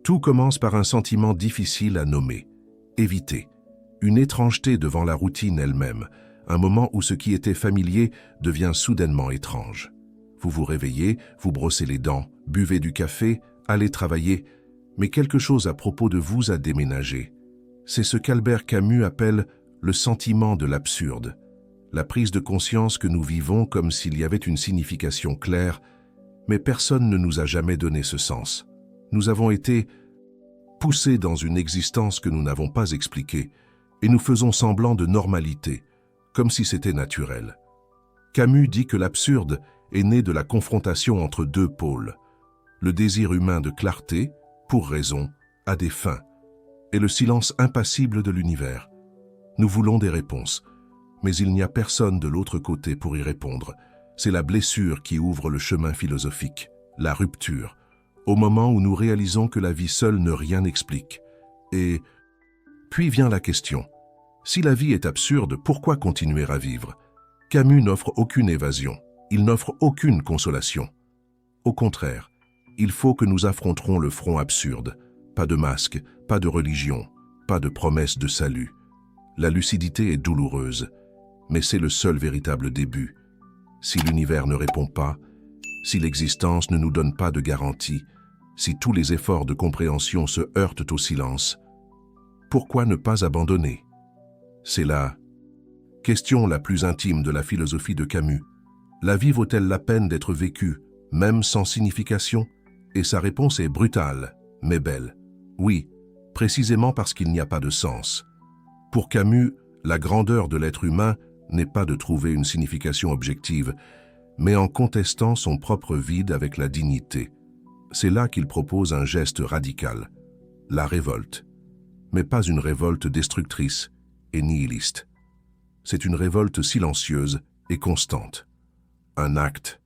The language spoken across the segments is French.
Tout commence par un sentiment difficile à nommer, éviter, une étrangeté devant la routine elle-même, un moment où ce qui était familier devient soudainement étrange. Vous vous réveillez, vous brossez les dents, buvez du café, allez travailler, mais quelque chose à propos de vous a déménagé. C'est ce qu'Albert Camus appelle le sentiment de l'absurde, la prise de conscience que nous vivons comme s'il y avait une signification claire, mais personne ne nous a jamais donné ce sens. Nous avons été poussés dans une existence que nous n'avons pas expliquée, et nous faisons semblant de normalité, comme si c'était naturel. Camus dit que l'absurde est né de la confrontation entre deux pôles, le désir humain de clarté, pour raison, à des fins, et le silence impassible de l'univers. Nous voulons des réponses, mais il n'y a personne de l'autre côté pour y répondre. C'est la blessure qui ouvre le chemin philosophique, la rupture, au moment où nous réalisons que la vie seule ne rien explique. Et puis vient la question. Si la vie est absurde, pourquoi continuer à vivre? Camus n'offre aucune évasion, il n'offre aucune consolation. Au contraire, il faut que nous affronterons le front absurde. Pas de masque, pas de religion, pas de promesse de salut. La lucidité est douloureuse, mais c'est le seul véritable début. Si l'univers ne répond pas, si l'existence ne nous donne pas de garantie, si tous les efforts de compréhension se heurtent au silence, pourquoi ne pas abandonner? C'est la question la plus intime de la philosophie de Camus. La vie vaut-elle la peine d'être vécue, même sans signification? Et sa réponse est brutale, mais belle. Oui, précisément parce qu'il n'y a pas de sens. Pour Camus, la grandeur de l'être humain n'est pas de trouver une signification objective, mais en contestant son propre vide avec la dignité. C'est là qu'il propose un geste radical, la révolte. Mais pas une révolte destructrice et nihiliste. C'est une révolte silencieuse et constante. Un acte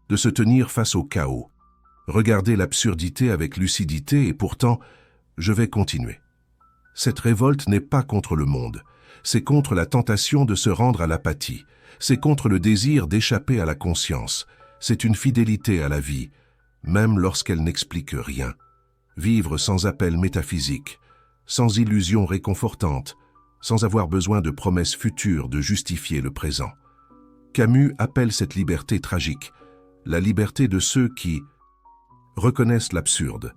de se tenir face au chaos. Regarder l'absurdité avec lucidité et pourtant, je vais continuer. Cette révolte n'est pas contre le monde, c'est contre la tentation de se rendre à l'apathie, c'est contre le désir d'échapper à la conscience, c'est une fidélité à la vie, même lorsqu'elle n'explique rien. Vivre sans appel métaphysique, sans illusion réconfortante, sans avoir besoin de promesses futures de justifier le présent. Camus appelle cette liberté tragique, la liberté de ceux qui reconnaissent l'absurde,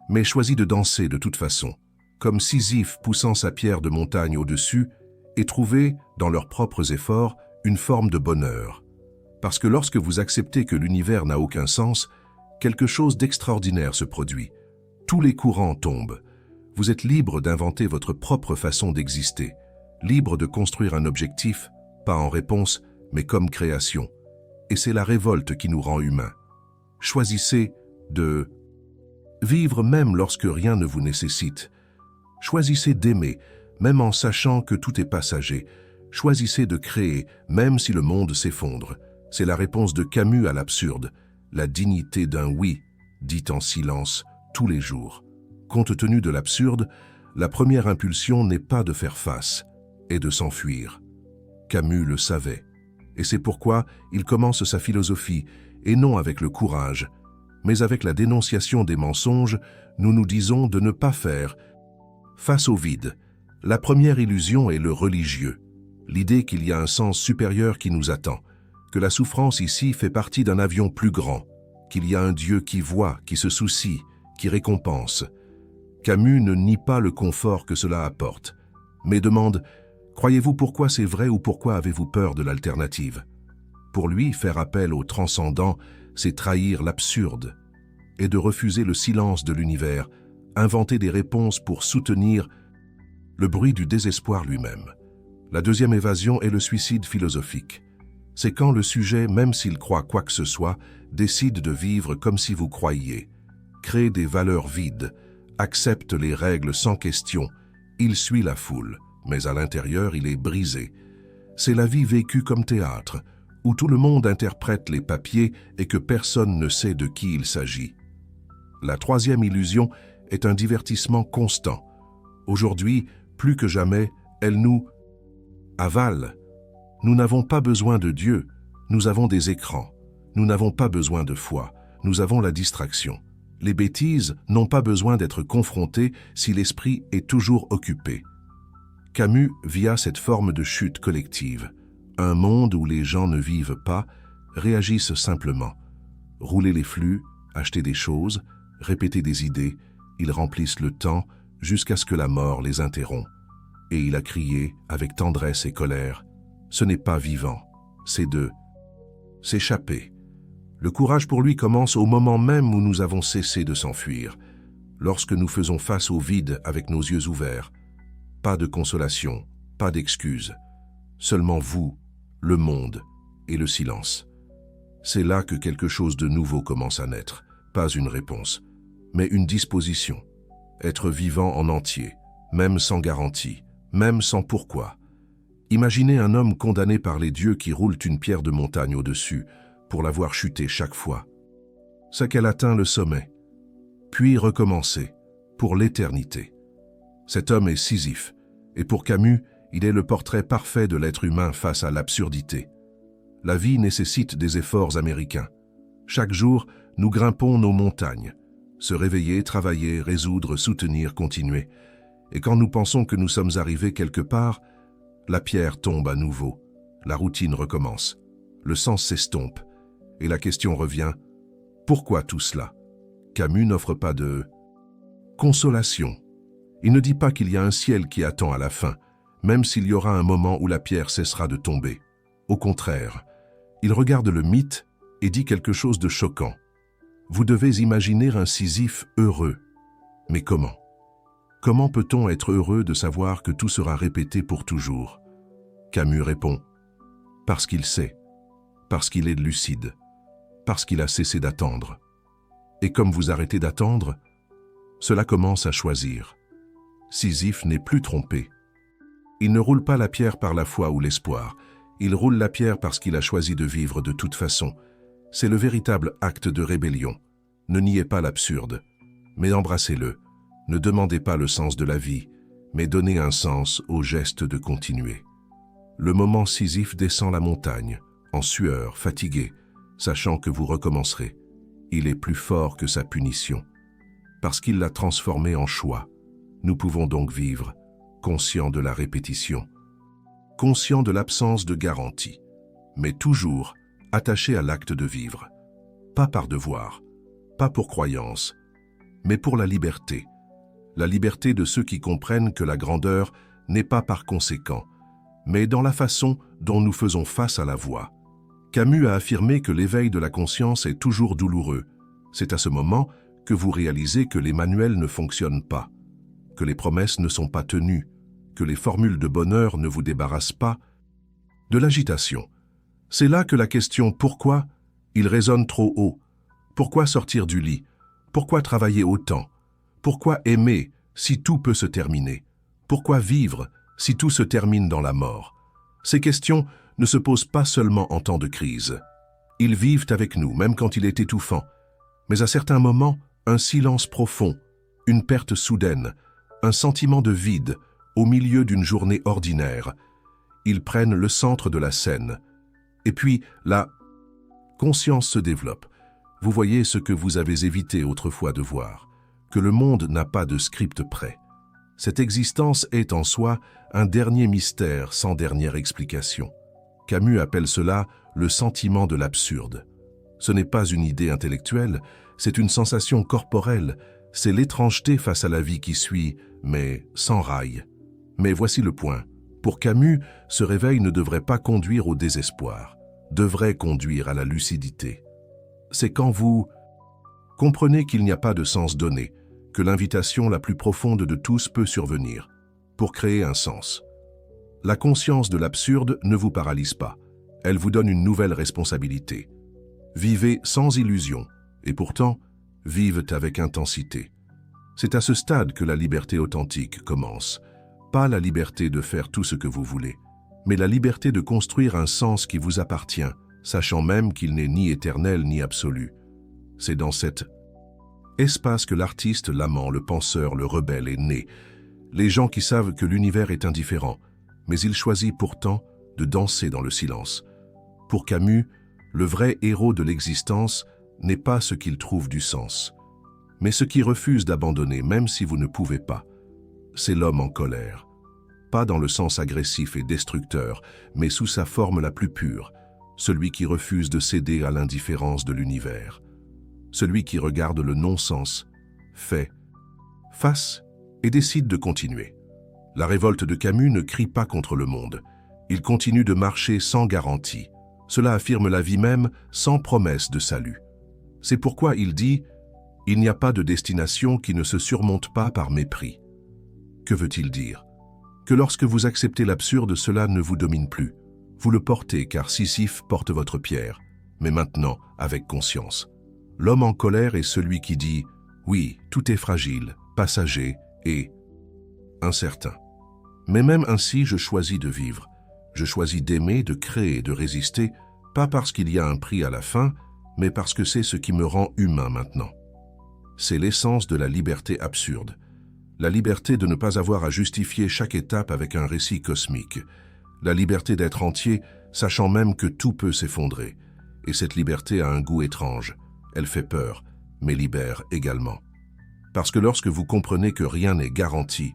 mais choisissent de danser de toute façon, comme Sisyphe poussant sa pierre de montagne au-dessus, et trouver, dans leurs propres efforts, une forme de bonheur. Parce que lorsque vous acceptez que l'univers n'a aucun sens, quelque chose d'extraordinaire se produit. Tous les courants tombent. Vous êtes libre d'inventer votre propre façon d'exister, libre de construire un objectif, pas en réponse, mais comme création. Et c'est la révolte qui nous rend humains. Choisissez de vivre même lorsque rien ne vous nécessite. Choisissez d'aimer, même en sachant que tout est passager. Choisissez de créer, même si le monde s'effondre. C'est la réponse de Camus à l'absurde, la dignité d'un oui, dit en silence, tous les jours. Compte tenu de l'absurde, la première impulsion n'est pas de faire face, et de s'enfuir. Camus le savait, et c'est pourquoi il commence sa philosophie, et non avec le courage, mais avec la dénonciation des mensonges, nous nous disons de ne pas faire face au vide. La première illusion est le religieux, l'idée qu'il y a un sens supérieur qui nous attend, que la souffrance ici fait partie d'un avion plus grand, qu'il y a un Dieu qui voit, qui se soucie, qui récompense. Camus ne nie pas le confort que cela apporte, mais demande « Croyez-vous pourquoi c'est vrai ou pourquoi avez-vous peur de l'alternative ?» Pour lui, faire appel au transcendant, c'est trahir l'absurde, et de refuser le silence de l'univers, inventer des réponses pour soutenir le bruit du désespoir lui-même. La deuxième évasion est le suicide philosophique. C'est quand le sujet, même s'il croit quoi que ce soit, décide de vivre comme si vous croyiez, crée des valeurs vides, accepte les règles sans question, il suit la foule, mais à l'intérieur il est brisé. C'est la vie vécue comme théâtre, où tout le monde interprète les papiers et que personne ne sait de qui il s'agit. La troisième illusion est un divertissement constant. Aujourd'hui, plus que jamais, elle nous avale. Nous n'avons pas besoin de Dieu, nous avons des écrans. Nous n'avons pas besoin de foi, nous avons la distraction. Les bêtises n'ont pas besoin d'être confrontées si l'esprit est toujours occupé. Camus via cette forme de chute collective, un monde où les gens ne vivent pas, réagissent simplement. Rouler les flux, acheter des choses, répéter des idées, ils remplissent le temps jusqu'à ce que la mort les interrompt. Et il a crié, avec tendresse et colère, « Ce n'est pas vivant, c'est de s'échapper ». Le courage pour lui commence au moment même où nous avons cessé de s'enfuir, lorsque nous faisons face au vide avec nos yeux ouverts. Pas de consolation, pas d'excuses, seulement vous, le monde et le silence. C'est là que quelque chose de nouveau commence à naître, pas une réponse, mais une disposition. Être vivant en entier, même sans garantie, même sans pourquoi. Imaginez un homme condamné par les dieux qui roulent une pierre de montagne au-dessus pour la voir chuter chaque fois. C'est qu'elle atteint le sommet, puis recommencer, pour l'éternité. Cet homme est Sisyphe, et pour Camus, il est le portrait parfait de l'être humain face à l'absurdité. La vie nécessite des efforts américains. Chaque jour, nous grimpons nos montagnes. Se réveiller, travailler, résoudre, soutenir, continuer. Et quand nous pensons que nous sommes arrivés quelque part, la pierre tombe à nouveau. La routine recommence. Le sens s'estompe. Et la question revient, pourquoi tout cela? Camus n'offre pas de consolation. Il ne dit pas qu'il y a un ciel qui attend à la fin, même s'il y aura un moment où la pierre cessera de tomber. Au contraire, il regarde le mythe et dit quelque chose de choquant. Vous devez imaginer un Sisyphe heureux. Mais comment? Comment peut-on être heureux de savoir que tout sera répété pour toujours? Camus répond, parce qu'il sait, parce qu'il est lucide, parce qu'il a cessé d'attendre. Et comme vous arrêtez d'attendre, cela commence à choisir. Sisyphe n'est plus trompé. Il ne roule pas la pierre par la foi ou l'espoir, il roule la pierre parce qu'il a choisi de vivre de toute façon. C'est le véritable acte de rébellion. Ne niez pas l'absurde, mais embrassez-le. Ne demandez pas le sens de la vie, mais donnez un sens au geste de continuer. Le moment Sisyphe descend la montagne, en sueur, fatigué, sachant que vous recommencerez. Il est plus fort que sa punition. Parce qu'il l'a transformé en choix, nous pouvons donc vivre, conscients de la répétition, conscients de l'absence de garantie, mais toujours attachés à l'acte de vivre. Pas par devoir, pas pour croyance, mais pour la liberté de ceux qui comprennent que la grandeur n'est pas par conséquent, mais dans la façon dont nous faisons face à la voie. Camus a affirmé que l'éveil de la conscience est toujours douloureux. C'est à ce moment que vous réalisez que les manuels ne fonctionnent pas, que les promesses ne sont pas tenues, que les formules de bonheur ne vous débarrassent pas de l'agitation. C'est là que la question « pourquoi ?» il résonne trop haut. Pourquoi sortir du lit? Pourquoi travailler autant? Pourquoi aimer si tout peut se terminer? Pourquoi vivre si tout se termine dans la mort? Ces questions ne se posent pas seulement en temps de crise. Ils vivent avec nous, même quand il est étouffant. Mais à certains moments, un silence profond, une perte soudaine, un sentiment de vide au milieu d'une journée ordinaire. Ils prennent le centre de la scène. Et puis, la conscience se développe. Vous voyez ce que vous avez évité autrefois de voir, que le monde n'a pas de script prêt. Cette existence est en soi un dernier mystère sans dernière explication. Camus appelle cela le sentiment de l'absurde. Ce n'est pas une idée intellectuelle, c'est une sensation corporelle, c'est l'étrangeté face à la vie qui suit, mais sans rail. Mais voici le point. Pour Camus, ce réveil ne devrait pas conduire au désespoir, devrait conduire à la lucidité. C'est quand vous comprenez qu'il n'y a pas de sens donné, que l'invitation la plus profonde de tous peut survenir, pour créer un sens. La conscience de l'absurde ne vous paralyse pas, elle vous donne une nouvelle responsabilité. Vivez sans illusion, et pourtant, vivent avec intensité. C'est à ce stade que la liberté authentique commence. Pas la liberté de faire tout ce que vous voulez, mais la liberté de construire un sens qui vous appartient, sachant même qu'il n'est ni éternel ni absolu. C'est dans cet espace que l'artiste, l'amant, le penseur, le rebelle est né. Les gens qui savent que l'univers est indifférent, mais il choisit pourtant de danser dans le silence. Pour Camus, le vrai héros de l'existence n'est pas ce qu'il trouve du sens, mais ce qui refuse d'abandonner même si vous ne pouvez pas. C'est l'homme en colère. Pas dans le sens agressif et destructeur, mais sous sa forme la plus pure, celui qui refuse de céder à l'indifférence de l'univers. Celui qui regarde le non-sens, fait, face et décide de continuer. La révolte de Camus ne crie pas contre le monde. Il continue de marcher sans garantie. Cela affirme la vie même sans promesse de salut. C'est pourquoi il dit « Il n'y a pas de destination qui ne se surmonte pas par mépris ». Que veut-il dire? Que lorsque vous acceptez l'absurde, cela ne vous domine plus. Vous le portez car Sisyphe porte votre pierre, mais maintenant avec conscience. L'homme en colère est celui qui dit « Oui, tout est fragile, passager et incertain. Mais même ainsi, je choisis de vivre. Je choisis d'aimer, de créer, de résister, pas parce qu'il y a un prix à la fin, mais parce que c'est ce qui me rend humain maintenant. » C'est l'essence de la liberté absurde. La liberté de ne pas avoir à justifier chaque étape avec un récit cosmique. La liberté d'être entier, sachant même que tout peut s'effondrer. Et cette liberté a un goût étrange. Elle fait peur, mais libère également. Parce que lorsque vous comprenez que rien n'est garanti,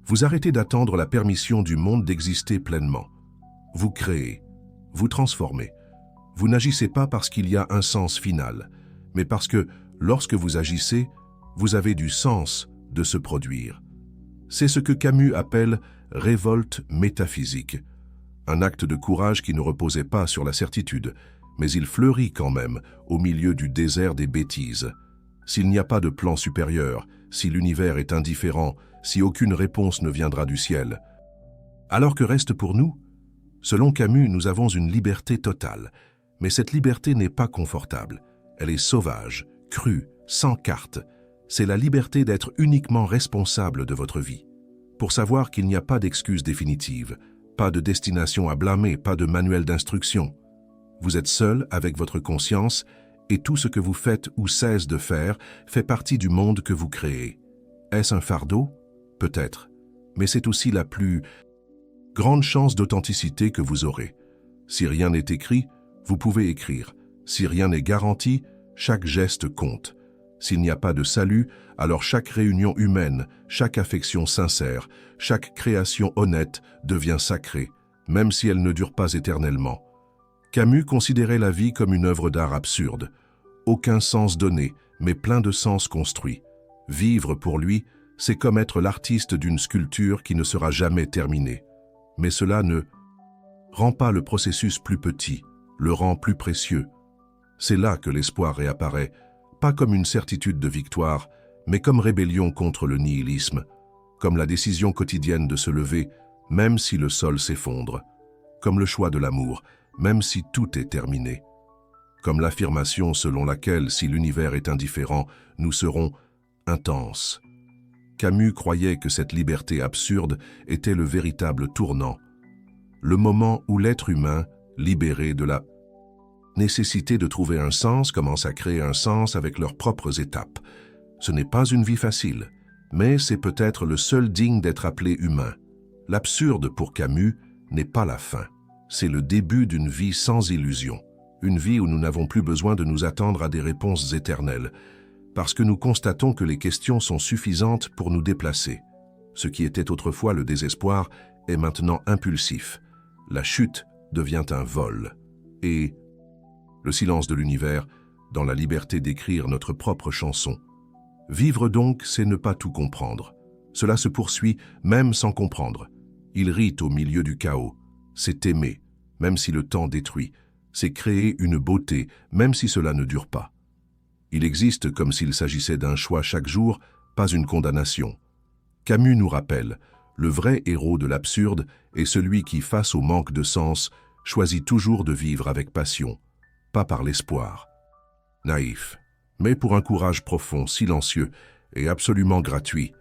vous arrêtez d'attendre la permission du monde d'exister pleinement. Vous créez, vous transformez. Vous n'agissez pas parce qu'il y a un sens final, mais parce que, lorsque vous agissez, vous avez du sens de se produire. C'est ce que Camus appelle « révolte métaphysique », un acte de courage qui ne reposait pas sur la certitude, mais il fleurit quand même au milieu du désert des bêtises. S'il n'y a pas de plan supérieur, si l'univers est indifférent, si aucune réponse ne viendra du ciel. Alors que reste pour nous? Selon Camus, nous avons une liberté totale, mais cette liberté n'est pas confortable. Elle est sauvage, crue, sans carte. C'est la liberté d'être uniquement responsable de votre vie. Pour savoir qu'il n'y a pas d'excuse définitive, pas de destination à blâmer, pas de manuel d'instruction. Vous êtes seul avec votre conscience et tout ce que vous faites ou cesse de faire fait partie du monde que vous créez. Est-ce un fardeau? Peut-être. Mais c'est aussi la plus grande chance d'authenticité que vous aurez. Si rien n'est écrit, vous pouvez écrire. Si rien n'est garanti, chaque geste compte. S'il n'y a pas de salut, alors chaque réunion humaine, chaque affection sincère, chaque création honnête devient sacrée, même si elle ne dure pas éternellement. Camus considérait la vie comme une œuvre d'art absurde. Aucun sens donné, mais plein de sens construit. Vivre, pour lui, c'est comme être l'artiste d'une sculpture qui ne sera jamais terminée. Mais cela ne rend pas le processus plus petit, le rend plus précieux. C'est là que l'espoir réapparaît, pas comme une certitude de victoire, mais comme rébellion contre le nihilisme, comme la décision quotidienne de se lever, même si le sol s'effondre, comme le choix de l'amour, même si tout est terminé, comme l'affirmation selon laquelle, si l'univers est indifférent, nous serons intenses. Camus croyait que cette liberté absurde était le véritable tournant, le moment où l'être humain, libéré de la nécessité de trouver un sens, commence à créer un sens avec leurs propres étapes. Ce n'est pas une vie facile, mais c'est peut-être le seul digne d'être appelé humain. L'absurde pour Camus n'est pas la fin. C'est le début d'une vie sans illusion, une vie où nous n'avons plus besoin de nous attendre à des réponses éternelles, parce que nous constatons que les questions sont suffisantes pour nous déplacer. Ce qui était autrefois le désespoir est maintenant impulsif. La chute devient un vol. Et le silence de l'univers, dans la liberté d'écrire notre propre chanson. Vivre donc, c'est ne pas tout comprendre. Cela se poursuit même sans comprendre. Il rit au milieu du chaos. C'est aimer, même si le temps détruit. C'est créer une beauté, même si cela ne dure pas. Il existe comme s'il s'agissait d'un choix chaque jour, pas une condamnation. Camus nous rappelle, le vrai héros de l'absurde est celui qui, face au manque de sens, choisit toujours de vivre avec passion, pas par l'espoir. Naïf, mais pour un courage profond, silencieux et absolument gratuit.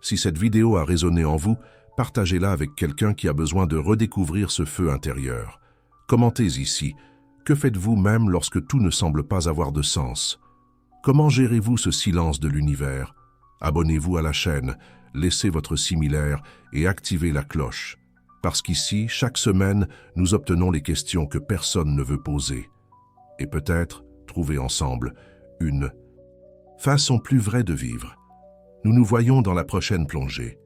Si cette vidéo a résonné en vous, partagez-la avec quelqu'un qui a besoin de redécouvrir ce feu intérieur. Commentez ici. Que faites-vous même lorsque tout ne semble pas avoir de sens? Comment gérez-vous ce silence de l'univers? Abonnez-vous à la chaîne, laissez votre similaire et activez la cloche. Parce qu'ici, chaque semaine, nous obtenons les questions que personne ne veut poser. Et peut-être trouver ensemble une façon plus vraie de vivre. Nous nous voyons dans la prochaine plongée.